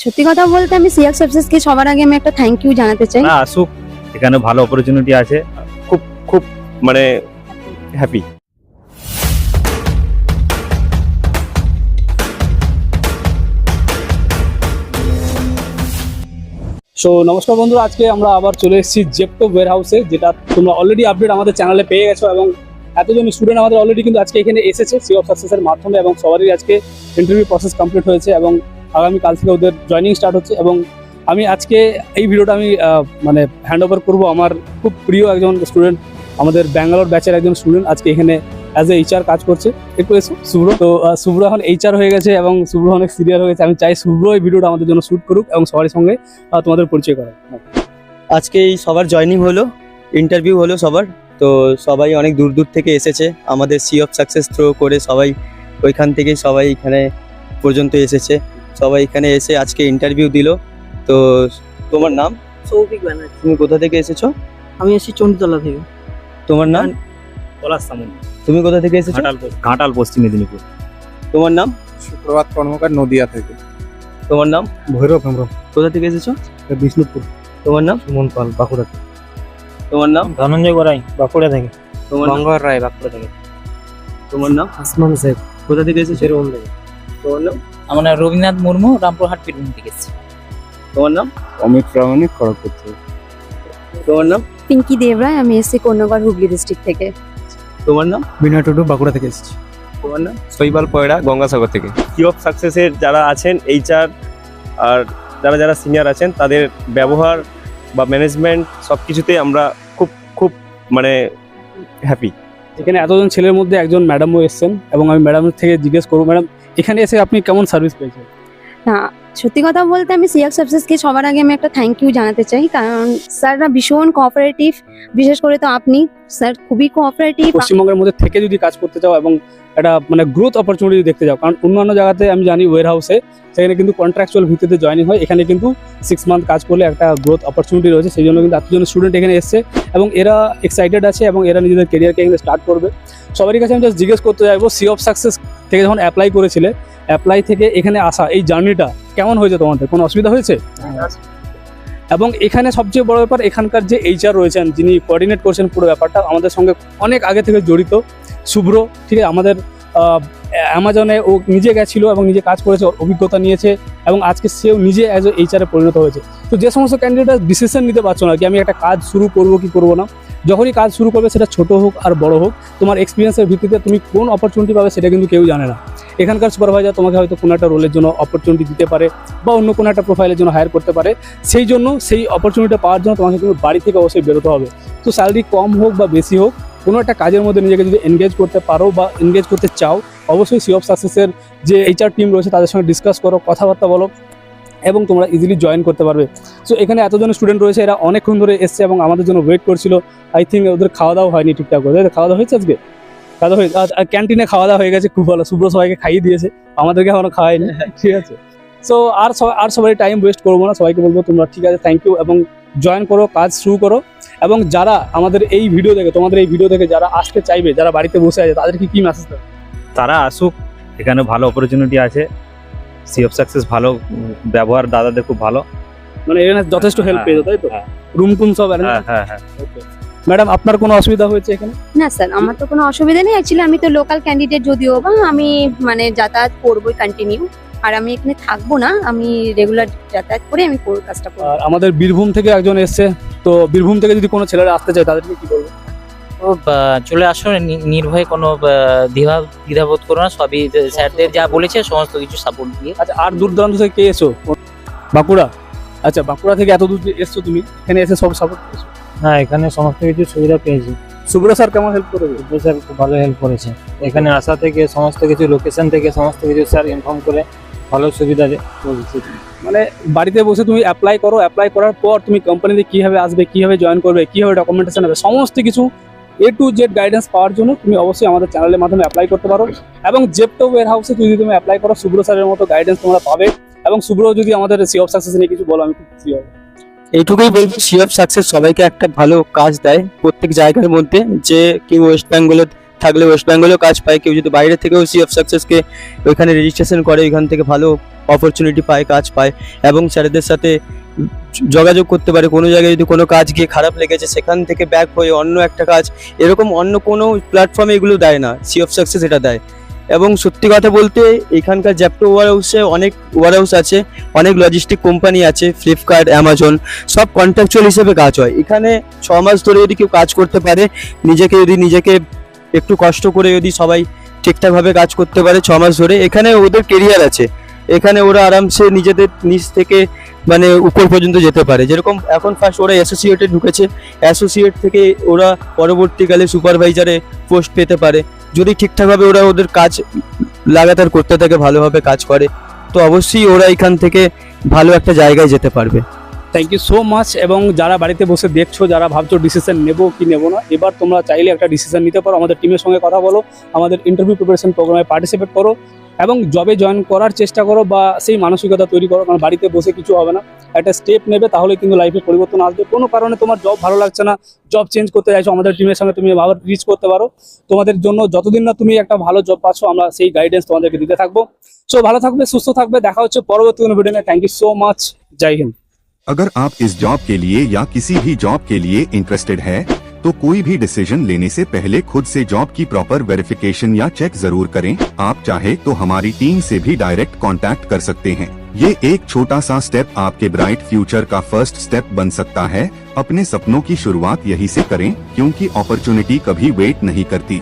সত্যি কথা বলতে আমি সিএফ সাকসেসকে সবার আগে আমি একটা থ্যাংক ইউ জানাতে চাই। না আসুক, এখানে ভালো অপরচুনিটি আছে, খুব খুব মানে হ্যাপি। সো নমস্কার বন্ধুরা, আজকে আমরা আবার চলে এসেছি জেপটো ওয়্যারহাউসে, যেটা তোমরা অলরেডি আপডেট আমাদের চ্যানেলে পেয়ে গেছো এবং এতজন স্টুডেন্ট আমাদের অলরেডি কিন্তু আজকে এখানে এসেছে সিএফ সাকসেসের মাধ্যমে এবং সবারই আজকে ইন্টারভিউ প্রসেস কমপ্লিট হয়েছে এবং আগামীকাল থেকে ওদের জয়নিং স্টার্ট হচ্ছে। এবং আমি আজকে এই ভিডিওটা আমি মানে হ্যান্ড ওভার করবো আমার খুব প্রিয় একজন স্টুডেন্ট, আমাদের ব্যাঙ্গালোর ব্যাচের একজন স্টুডেন্ট আজকে এখানে অ্যাজ এ এইচআর কাজ করছে। একটু এসো শুভ্র। তো শুভ্র এখন এইচআর হয়ে গেছে এবং শুভ্র অনেক সিনিয়র হয়ে গেছে। আমি চাই শুভ্র এই ভিডিওটা আমাদের জন্য শ্যুট করুক এবং সবার সঙ্গে তোমাদের পরিচয় করা। আজকে এই সবার জয়নিং হলো, ইন্টারভিউ হলো সবার। তো সবাই অনেক দূর দূর থেকে এসেছে, আমাদের সিএফ সাকসেস থ্রো করে সবাই ওইখান থেকেই সবাই এখানে পর্যন্ত এসেছে। সবাই এখানে এসে আজকে ইন্টারভিউ দিল। তো তোমার নাম? সৌভিক ব্যানার্জি। তুমি কোথা থেকে এসেছো? আমি এসেছি চণ্ডীতলা থেকে। তোমার নাম? পলাশ সামন্ত। তুমি কোথা থেকে এসেছো? ঘাটাল পশ্চিম মেদিনীপুর। তোমার নাম? সুপ্রভাত কর্মকার, নদিয়া থেকে। তোমার নাম? ভৈরব হেমব্রম, কোথা থেকে এসেছো? বিষ্ণুপুর। তোমার নাম? সুমন পাল, বাঁকুড়া থেকে। তোমার নাম? ধনঞ্জয় গড়াই, বাঁকুড়া থেকে। তোমার নাম? গঙ্গর রায়, বাঁকুড়া থেকে। তোমার নাম? আসমান শেখ, কোথা থেকে এসেছো? সেরকম থেকে। তোমার নাম? আমার নাম রবীন্দ্রনাথ মুর্মু, রামপুরহাট বীরভূম থেকে এসেছি। তোমার নাম? অমিত প্রামাণিক, খড়গপুর থেকে। তোমার নাম? পিঙ্কি দেবরায়, আমি এসেছি কন্যাগড় হুগলি ডিস্ট্রিক্ট থেকে। তোমার নাম? বিনয় টুডু, বাঁকুড়া থেকে এসেছি। তোমার নাম? শৈবাল পয়রা, গঙ্গাসাগর থেকে। সিওফ সাকসেসের যারা আছেন এইচআর আর যারা যারা সিনিয়র আছেন, তাদের ব্যবহার বা ম্যানেজমেন্ট সব কিছুতে আমরা খুব খুব মানে হ্যাপি। এখানে এতজন ছেলের মধ্যে একজন ম্যাডামও এসেছেন এবং আমি ম্যাডামের থেকে জিজ্ঞেস করবো, ম্যাডাম এখানে এসে আপনি কেমন সার্ভিস পেয়েছেন? না সত্যি কথা বলতে আমি সিএফ সাকসেসকে সবার আগে আমি একটা থ্যাংক ইউ জানাতে চাই, কারণ স্যাররা ভীষণ কোঅপারেটিভ, বিশেষ করে তো আপনি স্যার খুবই কোঅপারেটিভ। পশ্চিমবঙ্গের মধ্যে থেকে যদি কাজ করতে চাও এবং একটা মানে গ্রোথ অপরচুনিটি দেখতে যাও, কারণ অন্যান্য জায়গাতে আমি জানি ওয়্যার হাউসে সেখানে কিন্তু কন্ট্রাকচুয়াল ভিত্তিতে জয়েনিং হয়, এখানে কিন্তু 6 মান্থ কাজ করলে একটা গ্রোথ অপরচুনিটি রয়েছে। সেই জন্য কিন্তু এতজন স্টুডেন্ট এখানে এসছে এবং এরা এক্সাইটেড আছে এবং এরা নিজেদের কেরিয়ারকে এখানে স্টার্ট করবে। সবারই কাছে আমি জাস্ট জিজ্ঞেস করতে চাইবো, সিএফ সাকসেস থেকে যখন অ্যাপ্লাই করেছিলে, অ্যাপ্লাই থেকে এখানে আসা এই জার্নিটা কেমন হয়েছে? তোমাদের কোনো অসুবিধা হয়েছে? এবং এখানে সবচেয়ে বড় ব্যাপার, এখানকার যে এইচআর রয়েছেন যিনি কোঅর্ডিনেট করছেন পুরো ব্যাপারটা, আমাদের সঙ্গে অনেক আগে থেকে জড়িত শুভ্র। ঠিক আছে, আমাদের অ্যামাজনে ও নিজে গেছিলো এবং নিজে কাজ করেছে, ওর অভিজ্ঞতা নিয়েছে এবং আজকে সেও নিজে অ্যাজ এ এইচআরে পরিণত হয়েছে। তো যে সমস্ত ক্যান্ডিডেট ডিসিশন নিতে পারছো না কি আমি একটা কাজ শুরু করবো কি করবো না, যখনই কাজ শুরু করবে সেটা ছোট হোক আর বড় হোক, তোমার এক্সপিরিয়েন্সের ভিত্তিতে তুমি কোন অপরচুনিটি পাবে সেটা কিন্তু কেউ জানে না। এখানকার সুপারভাইজার তোমাকে হয়তো কোনো একটা রোলের জন্য অপরচুনিটি দিতে পারে বা অন্য কোনো একটা প্রোফাইলের জন্য হায়ার করতে পারে। সেই জন্য সেই অপরচুনিটি পাওয়ার জন্য তোমাকে কিন্তু বাড়ি থেকে অবশ্যই বেরোতে হবে। তো স্যালারি কম হোক বা বেশি হোক, কোনো একটা কাজের মধ্যে নিজেকে যদি এনগেজ করতে পারো বা এনগেজ করতে চাও, অবশ্যই সিএফ সাকসেসের যে এইচআর টিম রয়েছে তাদের সঙ্গে ডিসকাস করো, কথাবার্তা বলো এবং তোমরা ইজিলি জয়েন করতে পারবে। সো এখানে এতজন স্টুডেন্ট রয়েছে, এরা অনেকক্ষণ ধরে এসছে এবং আমাদের জন্য ওয়েট করছিল। আই থিঙ্ক ওদের খাওয়া দাওয়া হয়নি ঠিকঠাক করে। খাওয়া দাওয়া হয়েছে আজকে? খাওয়া দাওয়া হয়েছে, ক্যান্টিনে খাওয়া দাওয়া হয়ে গেছে, খুব ভালো। শুভ্র সবাইকে খাইয়ে দিয়েছে, আমাদেরকে এখনো খাওয়ায়নি। ঠিক আছে, সো আর সবাই টাইম ওয়েস্ট করবো না, সবাইকে বলবো তোমরা ঠিক আছে থ্যাংক ইউ এবং জয়েন করো, কাজ শুরু করো। এবং যারা আমাদের এই ভিডিও দেখে, তোমাদের এই ভিডিও দেখে যারা আসতে চাইবে, যারা বাড়িতে বসে আছে, তাদেরকে কি মেসেজ দেবে? তারা আসুক, এখানে ভালো অপরচুনিটি আছে। সিএফ সাকসেস ভালো ব্যবহার, দাদাদের খুব ভালো, মানে এখানে যথেষ্ট হেল্প পেয়েছো তাই তো? হ্যাঁ। রুম টুম সব হ্যাঁ। ম্যাডাম আপনার কোনো অসুবিধা হয়েছে এখানে? না স্যার, আমার তো কোনো অসুবিধা নেই। অ্যাকচুয়ালি আমি তো লোকাল ক্যান্ডিডেট, যদিও বা আমি মানে যাতায়াত করবোই কন্টিনিউ, আর আমি এখানে থাকবো না, আমি রেগুলার যাতায়াত করে আমি পুরো কাজটা করবো। আর আমাদের বীরভূম থেকে একজন এসছে, তো বীরভূম থেকে যদি কোনো ছেলেরা আসতে চায় তাদেরকে কি বলবো? তো চলে আসো, নির্ভয়ে কোনো দ্বিধাবোধ করো না, সবই স্যারদের যা বলেছে সমস্ত কিছু সাপোর্ট দিয়ে। আচ্ছা, আর দূর দূরান্ত থেকে কে এসো? বাঁকুড়া? আচ্ছা, বাঁকুড়া থেকে এত দূর যে এসছো তুমি, এখানে এসে সব সাপোর্ট পেয়েছো? হ্যাঁ, এখানে সমস্ত কিছু সুবিধা পেয়েছি। সুব্র স্যার কেমন হেল্প করেছে? স্যার খুব ভালো হেল্প করেছে। এখানে আসা থেকে সমস্ত কিছু, লোকেশন থেকে সমস্ত কিছু স্যার ইনফর্ম করে ভালো সুবিধা বলছে। মানে বাড়িতে বসে তুমি অ্যাপ্লাই করো, অ্যাপ্লাই করার পর তুমি কোম্পানিতে কিভাবে আসবে, কিভাবে জয়েন করবে, কিভাবে ডকুমেন্টেশন হবে, সমস্ত কিছু A to Z গাইডেন্স পাওয়ার জন্য তুমি অবশ্যই আমাদের চ্যানেলের মাধ্যমে অ্যাপ্লাই করতে পারো। এবং জেপটো ওয়্যারহাউসে যদি তুমি অ্যাপ্লাই করো, শুভ্র স্যারের মতো গাইডেন্স তোমরা পাবে। এবং শুভ্র যদি আমাদের সিএফ সাকসেস নিয়ে কিছু বলো, আমি খুব খুশি হব। এইটুকুই বলবো, সিএফ সাকসেস সবাইকে একটা ভালো কাজ দেয় প্রত্যেক জায়গার মধ্যে, যে কেউ ওয়েস্ট বেঙ্গলের থাকলে ওয়েস্ট বেঙ্গলেও কাজ পায়, কেউ যদি বাইরে থেকেও সি অফ সাকসেসকে ওইখানে রেজিস্ট্রেশন করে ওইখান থেকে ভালো অপরচুনিটি পায়, কাজ পায় এবং স্যারেদের সাথে যোগাযোগ করতে পারে। কোনো জায়গায় যদি কোনো কাজ গিয়ে খারাপ লেগেছে সেখান থেকে ব্যাক হয়ে অন্য একটা কাজ, এরকম অন্য কোনো প্ল্যাটফর্মে এগুলো দেয় না, সি অফ সাকসেস এটা দেয়। এবং সত্যি কথা বলতে এখানকার জ্যাপটো ওয়ার হাউসে অনেক ওয়ার হাউস আছে, অনেক লজিস্টিক কোম্পানি আছে, ফ্লিপকার্ট, অ্যামাজন, সব কন্ট্রাকচুয়াল হিসেবে কাজ হয়। এখানে 6 মাস ধরে যদি কেউ কাজ করতে পারে, নিজেকে একটু কষ্ট করে যদি সবাই ঠিকঠাকভাবে কাজ করতে পারে 6 মাস ধরে, এখানে ওদের কেরিয়ার আছে, এখানে ওরা আরামসে নিজেদের নিচ থেকে মানে উপর পর্যন্ত যেতে পারে। যেরকম এখন ফার্স্ট ওরা অ্যাসোসিয়েটে ঢুকেছে, অ্যাসোসিয়েট থেকে ওরা পরবর্তীকালে সুপারভাইজারে পোস্ট পেতে পারে, যদি ঠিকঠাকভাবে ওরা ওদের কাজ লাগাতার করতে থাকে, ভালোভাবে কাজ করে, তো অবশ্যই ওরা এখান থেকে ভালো একটা জায়গায় যেতে পারবে। Thank you so much. এবং যারা বাড়িতে বসে দেখছো, যারা ভাবছো ডিসিশন নেবো কি নেবো না, এবার তোমরা চাইলে একটা ডিসিশন নিতে পারো। আমাদের টিমের সঙ্গে কথা বলো, আমাদের ইন্টারভিউ প্রিপারেশন প্রোগ্রামে পার্টিসিপেট করো এবং জবে জয়েন করার চেষ্টা করো বা সেই মানসিকতা তৈরি করো। কারণ বাড়িতে বসে কিছু হবে না, একটা স্টেপ নেবে তাহলে কিন্তু লাইফে পরিবর্তন আসবে। কোনো কারণে তোমার জব ভালো লাগছে না, জব চেঞ্জ করতে চাইছো, আমাদের টিমের সঙ্গে তুমি আবার রিচ করতে পারো। তোমাদের জন্য যতদিন না তুমি একটা ভালো জব পাচ্ছ, আমরা সেই গাইডেন্স তোমাদেরকে দিতে থাকবো। সো ভালো থাকবে, সুস্থ থাকবে, দেখা হচ্ছে পরবর্তী কোনো ভিডিও নিয়ে। থ্যাংক ইউ সো মাচ, জয় হিন্দ। अगर आप इस जॉब के लिए या किसी भी जॉब के लिए इंटरेस्टेड है तो कोई भी डिसीजन लेने से पहले खुद से जॉब की प्रॉपर वेरिफिकेशन या चेक जरूर करें। आप चाहे तो हमारी टीम से भी डायरेक्ट कांटेक्ट कर सकते हैं। ये एक छोटा सा स्टेप आपके ब्राइट फ्यूचर का फर्स्ट स्टेप बन सकता है। अपने सपनों की शुरुआत यहीं से करें, क्योंकि अपॉर्चुनिटी कभी वेट नहीं करती।